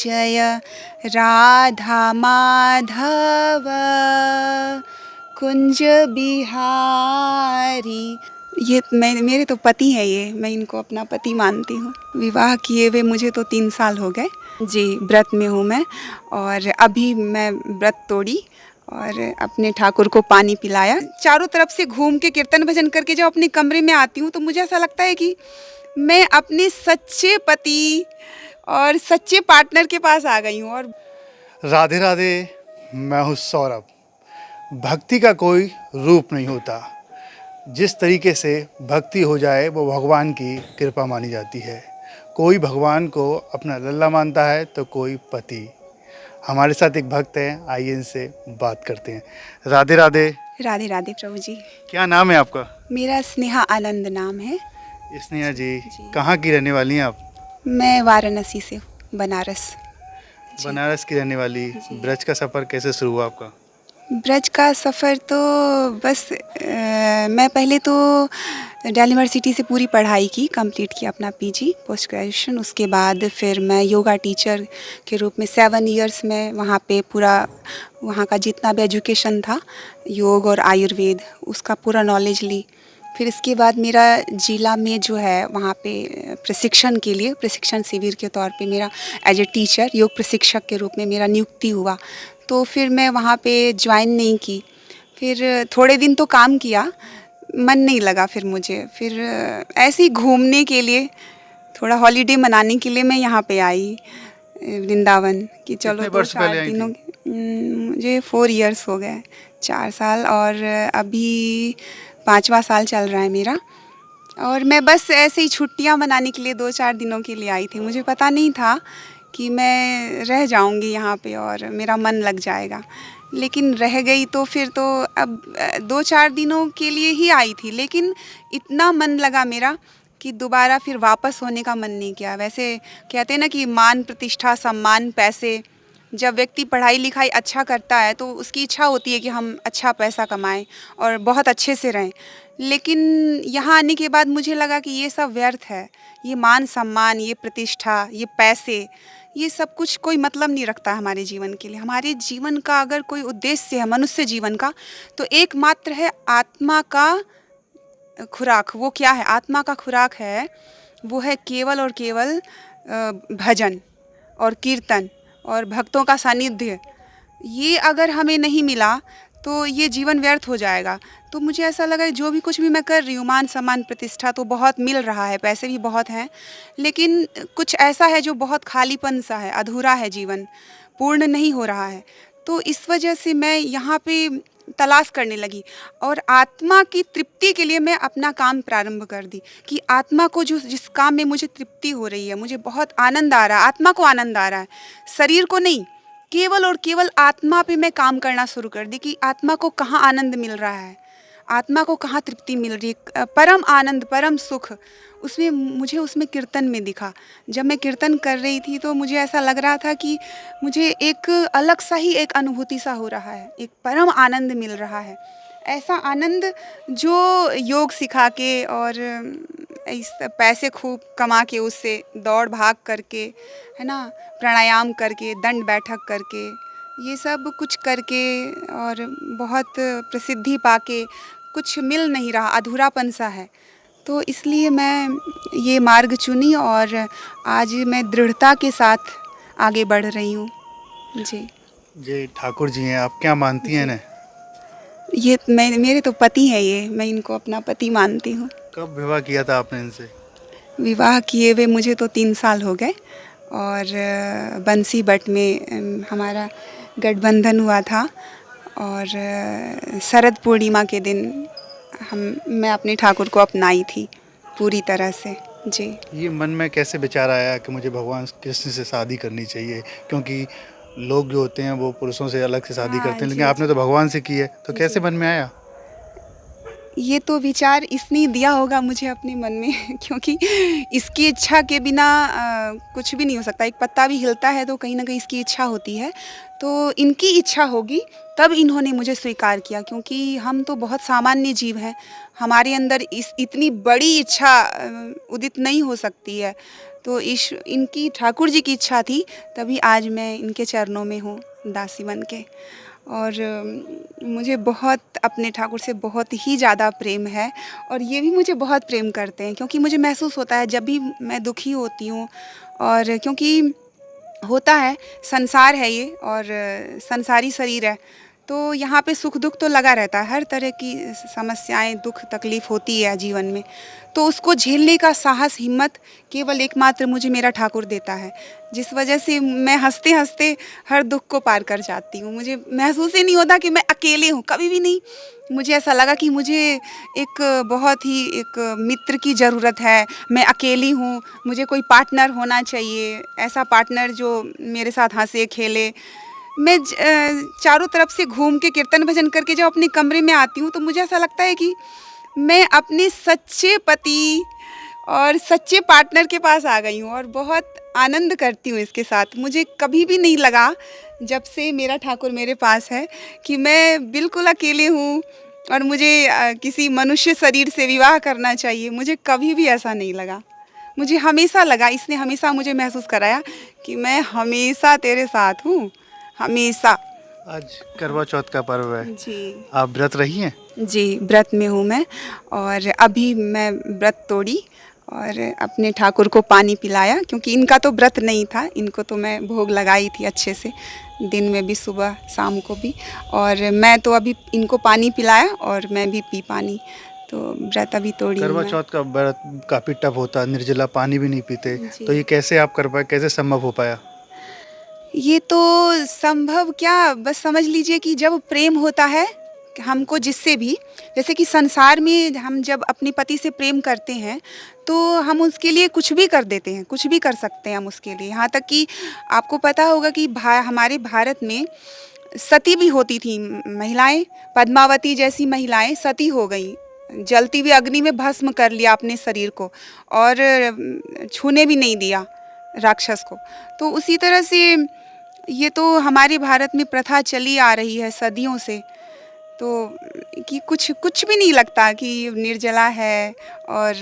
जय राधा माधव कुंज बिहारी। ये मेरे तो पति हैं, ये मैं इनको अपना पति मानती हूँ। विवाह किए हुए मुझे तो 3 साल हो गए जी। व्रत में हूँ मैं, और अभी मैं व्रत तोड़ी और अपने ठाकुर को पानी पिलाया। चारों तरफ से घूम के कीर्तन भजन करके जब अपने कमरे में आती हूँ तो मुझे ऐसा लगता है कि मैं अपने सच्चे पति और सच्चे पार्टनर के पास आ गई हूँ। और राधे राधे, मैं हूँ सौरभ। भक्ति का कोई रूप नहीं होता। जिस तरीके से भक्ति हो जाए वो भगवान की कृपा मानी जाती है। कोई भगवान को अपना लल्ला मानता है तो कोई पति। हमारे साथ एक भक्त हैं, आइए इनसे बात करते हैं। राधे राधे। राधे राधे प्रभु जी। क्या नाम है आपका? मेरा स्नेहा आनंद नाम है। स्नेहा जी, जी। कहाँ की रहने वाली हैं आप? मैं वाराणसी से, बनारस। जी। बनारस की रहने वाली। जी। ब्रज का सफ़र कैसे शुरू हुआ आपका? ब्रज का सफ़र तो बस मैं पहले तो दिल्ली यूनिवर्सिटी से पूरी पढ़ाई की, कंप्लीट किया अपना पीजी पोस्ट ग्रेजुएशन। उसके बाद फिर मैं योगा टीचर के रूप में 7 इयर्स में वहाँ पे पूरा वहाँ का जितना भी एजुकेशन था योग और आयुर्वेद उसका पूरा नॉलेज ली। फिर इसके बाद मेरा जिला में जो है वहाँ पे प्रशिक्षण के लिए प्रशिक्षण शिविर के तौर पे मेरा एज ए टीचर योग प्रशिक्षक के रूप में मेरा नियुक्ति हुआ। तो फिर मैं वहाँ पे ज्वाइन नहीं की। फिर थोड़े दिन तो काम किया, मन नहीं लगा फिर मुझे। फिर ऐसे ही घूमने के लिए, थोड़ा हॉलीडे मनाने के लिए मैं यहाँ पे आई वृंदावन कि चलो कितने वर्ष पहले 2-4 आई दिनों थी? मुझे 4 इयर्स हो गए, 4 साल, और अभी 5वां साल चल रहा है मेरा। और मैं बस ऐसे ही छुट्टियां मनाने के लिए 2-4 दिनों के लिए आई थी। मुझे पता नहीं था कि मैं रह जाऊंगी यहाँ पे और मेरा मन लग जाएगा, लेकिन रह गई। तो फिर तो अब 2-4 दिनों के लिए ही आई थी, लेकिन इतना मन लगा मेरा कि दोबारा फिर वापस होने का मन नहीं किया। वैसे कहते हैं ना कि मान प्रतिष्ठा सम्मान पैसे, जब व्यक्ति पढ़ाई लिखाई अच्छा करता है तो उसकी इच्छा होती है कि हम अच्छा पैसा कमाएं और बहुत अच्छे से रहें। लेकिन यहाँ आने के बाद मुझे लगा कि ये सब व्यर्थ है। ये मान सम्मान, ये प्रतिष्ठा, ये पैसे, ये सब कुछ कोई मतलब नहीं रखता हमारे जीवन के लिए। हमारे जीवन का अगर कोई उद्देश्य है मनुष्य जीवन का, तो एकमात्र है आत्मा का खुराक। वो क्या है? आत्मा का खुराक है, वो है केवल और केवल भजन और कीर्तन और भक्तों का सानिध्य। ये अगर हमें नहीं मिला तो ये जीवन व्यर्थ हो जाएगा। तो मुझे ऐसा लगा जो भी कुछ भी मैं कर रही हूँ, मान सम्मान प्रतिष्ठा तो बहुत मिल रहा है, पैसे भी बहुत हैं, लेकिन कुछ ऐसा है जो बहुत खालीपन सा है, अधूरा है, जीवन पूर्ण नहीं हो रहा है। तो इस वजह से मैं यहाँ पे तलाश करने लगी और आत्मा की तृप्ति के लिए मैं अपना काम प्रारंभ कर दी कि आत्मा को जिस काम में मुझे तृप्ति हो रही है, मुझे बहुत आनंद आ रहा है, आत्मा को आनंद आ रहा है, शरीर को नहीं, केवल और केवल आत्मा पे मैं काम करना शुरू कर दी कि आत्मा को कहाँ आनंद मिल रहा है, आत्मा को कहाँ तृप्ति मिल रही है, परम आनंद, परम सुख उसमें मुझे उसमें कीर्तन में दिखा। जब मैं कीर्तन कर रही थी तो मुझे ऐसा लग रहा था कि मुझे एक अलग सा ही एक अनुभूति सा हो रहा है, एक परम आनंद मिल रहा है। ऐसा आनंद जो योग सिखा के और इस पैसे खूब कमा के, उससे दौड़ भाग करके, है ना, प्राणायाम करके, दंड बैठक करके, ये सब कुछ करके और बहुत प्रसिद्धि पाके कुछ मिल नहीं रहा, अधूरापन सा है। तो इसलिए मैं ये मार्ग चुनी और आज मैं दृढ़ता के साथ आगे बढ़ रही हूँ। जी जी, ठाकुर जी हैं, आप क्या मानती हैं इन्हें? ये मेरे तो पति हैं, ये मैं इनको अपना पति मानती हूँ। कब विवाह किया था आपने इनसे? विवाह किए हुए मुझे तो 3 साल हो गए और बंसी बट में हमारा गठबंधन हुआ था और शरद पूर्णिमा के दिन मैं अपने ठाकुर को अपनाई थी पूरी तरह से। जी। ये मन में कैसे विचार आया कि मुझे भगवान कृष्ण से शादी करनी चाहिए? क्योंकि लोग जो होते हैं वो पुरुषों से अलग से शादी हाँ करते हैं, लेकिन जी आपने जी तो भगवान से की है, तो कैसे जी। मन में आया? ये तो विचार इसने दिया होगा मुझे अपने मन में क्योंकि इसकी इच्छा के बिना कुछ भी नहीं हो सकता। एक पत्ता भी हिलता है तो कहीं न कहीं इसकी इच्छा होती है। तो इनकी इच्छा होगी तब इन्होंने मुझे स्वीकार किया क्योंकि हम तो बहुत सामान्य जीव हैं। हमारे अंदर इस इतनी बड़ी इच्छा उदित नहीं हो सकती है। तो इनकी ठाकुर जी की इच्छा थी तभी आज मैं इनके चरणों में हूँ दासी बन के। और मुझे बहुत अपने ठाकुर से बहुत ही ज़्यादा प्रेम है और ये भी मुझे बहुत प्रेम करते हैं क्योंकि मुझे महसूस होता है जब भी मैं दुखी होती हूँ और क्योंकि होता है संसार है ये और संसारी शरीर है तो यहाँ पे सुख दुख तो लगा रहता है। हर तरह की समस्याएं दुख तकलीफ़ होती है जीवन में तो उसको झेलने का साहस हिम्मत केवल एकमात्र मुझे मेरा ठाकुर देता है जिस वजह से मैं हंसते हंसते हर दुख को पार कर जाती हूँ। मुझे महसूस ही नहीं होता कि मैं अकेले हूँ, कभी भी नहीं। मुझे ऐसा लगा कि मुझे एक बहुत ही एक मित्र की ज़रूरत है, मैं अकेली हूँ, मुझे कोई पार्टनर होना चाहिए, ऐसा पार्टनर जो मेरे साथ हंसे खेले। मैं चारों तरफ से घूम के कीर्तन भजन करके जब अपने कमरे में आती हूँ तो मुझे ऐसा लगता है कि मैं अपने सच्चे पति और सच्चे पार्टनर के पास आ गई हूँ और बहुत आनंद करती हूँ इसके साथ। मुझे कभी भी नहीं लगा जब से मेरा ठाकुर मेरे पास है कि मैं बिल्कुल अकेले हूँ और मुझे किसी मनुष्य शरीर से विवाह करना चाहिए। मुझे कभी भी ऐसा नहीं लगा। मुझे हमेशा लगा, इसने हमेशा मुझे महसूस कराया कि मैं हमेशा तेरे साथ हूँ, हमेशा। आज करवा चौथ का पर्व है, जी आप व्रत रही हैं? जी, व्रत में हूँ मैं और अभी मैं व्रत तोड़ी और अपने ठाकुर को पानी पिलाया क्योंकि इनका तो व्रत नहीं था, इनको तो मैं भोग लगाई थी अच्छे से, दिन में भी सुबह शाम को भी। और मैं तो अभी इनको पानी पिलाया और मैं भी पी पानी, तो व्रत अभी तोड़ी हूँ करवा मैं। चौथ का व्रत काफ़ी टफ होता है, निर्जला पानी भी नहीं पीते, जी। तो ये कैसे आप कर पाए, कैसे संभव हो पाया? ये तो संभव क्या, बस समझ लीजिए कि जब प्रेम होता है हमको जिससे भी, जैसे कि संसार में हम जब अपने पति से प्रेम करते हैं तो हम उसके लिए कुछ भी कर देते हैं, कुछ भी कर सकते हैं हम उसके लिए। यहाँ तक कि आपको पता होगा कि हमारे भारत में सती भी होती थी महिलाएं, पद्मावती जैसी महिलाएं सती हो गई, जलती हुई अग्नि में भस्म कर लिया अपने शरीर को और छूने भी नहीं दिया राक्षस को। तो उसी तरह से ये तो हमारे भारत में प्रथा चली आ रही है सदियों से। तो कि कुछ कुछ भी नहीं लगता कि निर्जला है और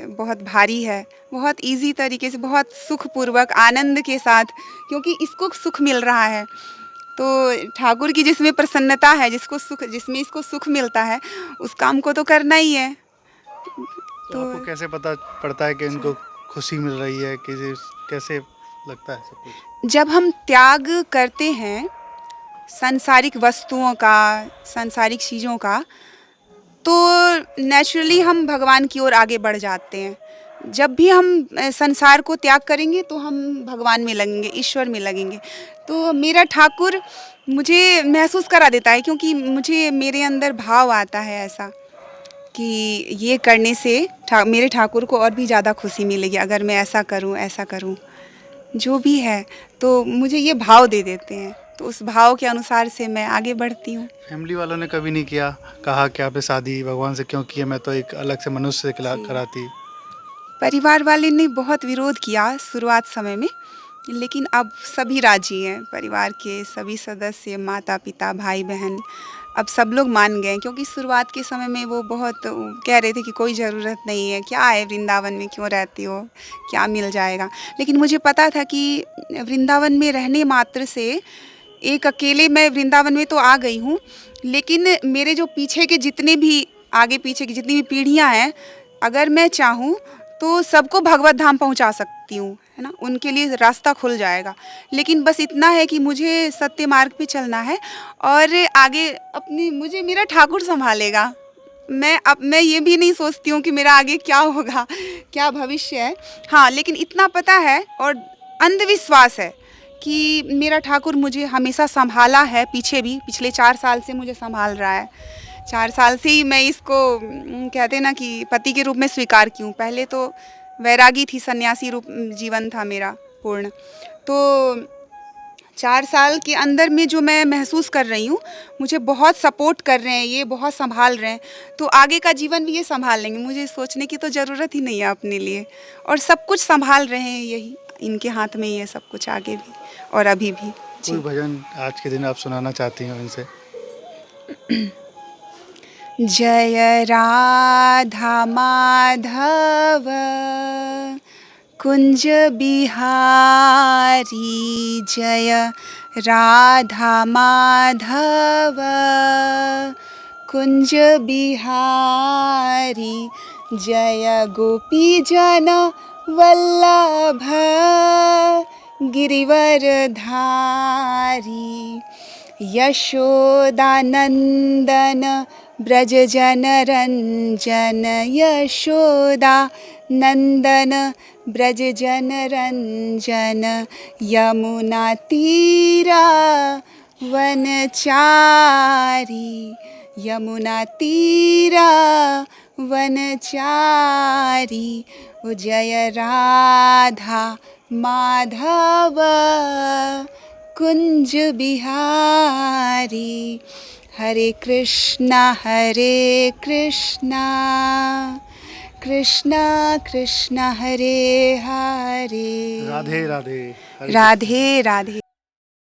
बहुत भारी है, बहुत इजी तरीके से, बहुत सुखपूर्वक आनंद के साथ, क्योंकि इसको सुख मिल रहा है। तो ठाकुर की जिसमें प्रसन्नता है, जिसको सुख, जिसमें इसको सुख मिलता है, उस काम को तो करना ही है। तो आपको कैसे पता पड़ता है कि इनको खुशी मिल रही है, कैसे लगता है सब कुछ? जब हम त्याग करते हैं सांसारिक वस्तुओं का, सांसारिक चीज़ों का, तो नेचुरली हम भगवान की ओर आगे बढ़ जाते हैं। जब भी हम संसार को त्याग करेंगे तो हम भगवान में लगेंगे, ईश्वर में लगेंगे। तो मेरा ठाकुर मुझे महसूस करा देता है क्योंकि मुझे मेरे अंदर भाव आता है ऐसा कि ये करने से मेरे ठाकुर को और भी ज़्यादा खुशी मिलेगी अगर मैं ऐसा करूँ, ऐसा करूँ। जो भी है तो मुझे ये भाव दे देते हैं, तो उस भाव के अनुसार से मैं आगे बढ़ती हूँ। फैमिली वालों ने कभी नहीं कहा कि आपने शादी भगवान से क्यों की है, मैं तो एक अलग से मनुष्य से कराती? परिवार वाले ने बहुत विरोध किया शुरुआत समय में, लेकिन अब सभी राजी हैं। परिवार के सभी सदस्य, माता पिता, भाई बहन, अब सब लोग मान गए क्योंकि शुरुआत के समय में वो बहुत कह रहे थे कि कोई ज़रूरत नहीं है, क्या है वृंदावन में क्यों रहती हो, क्या मिल जाएगा। लेकिन मुझे पता था कि वृंदावन में रहने मात्र से, एक अकेले मैं वृंदावन में तो आ गई हूँ, लेकिन मेरे जो पीछे के जितने भी, आगे पीछे की जितनी भी पीढ़ियाँ हैं, अगर मैं चाहूँ तो सबको भगवत धाम पहुँचा सकती हूँ, है ना, उनके लिए रास्ता खुल जाएगा। लेकिन बस इतना है कि मुझे सत्य मार्ग पे चलना है और आगे अपनी, मुझे मेरा ठाकुर संभालेगा। मैं ये भी नहीं सोचती हूँ कि मेरा आगे क्या होगा, क्या भविष्य है। हाँ, लेकिन इतना पता है और अंधविश्वास है कि मेरा ठाकुर मुझे हमेशा संभाला है, पीछे भी पिछले 4 साल से मुझे संभाल रहा है। 4 साल से ही मैं इसको कहते हैं ना कि पति के रूप में स्वीकार की हूँ। पहले तो वैरागी थी, सन्यासी रूप जीवन था मेरा पूर्ण। तो 4 साल के अंदर में जो मैं महसूस कर रही हूँ, मुझे बहुत सपोर्ट कर रहे हैं, ये बहुत सँभाल रहे हैं, तो आगे का जीवन भी ये सँभाल लेंगे। मुझे सोचने की तो ज़रूरत ही नहीं है अपने लिए, और सब कुछ सँभाल रहे हैं, यही इनके हाथ में ही है सब कुछ, आगे भी और अभी भी। कोई जी। भजन आज के दिन आप सुनाना चाहती हो इनसे? जय राधा माधव कुंज बिहारी, जय राधा माधव कुंज बिहारी, जय गोपी जन वल्लभ गिरिवरधारी, यशोदानंदन ब्रज जनरंजन, यशोदा नंदन ब्रज जनरंजन, यमुना तीरा वनचारी, यमुना तीरा वनचारी, ओ जय राधा माधव कुंज बिहारी, हरे कृष्णा कृष्णा कृष्णा हरे हरे, राधे राधे। राधे राधे।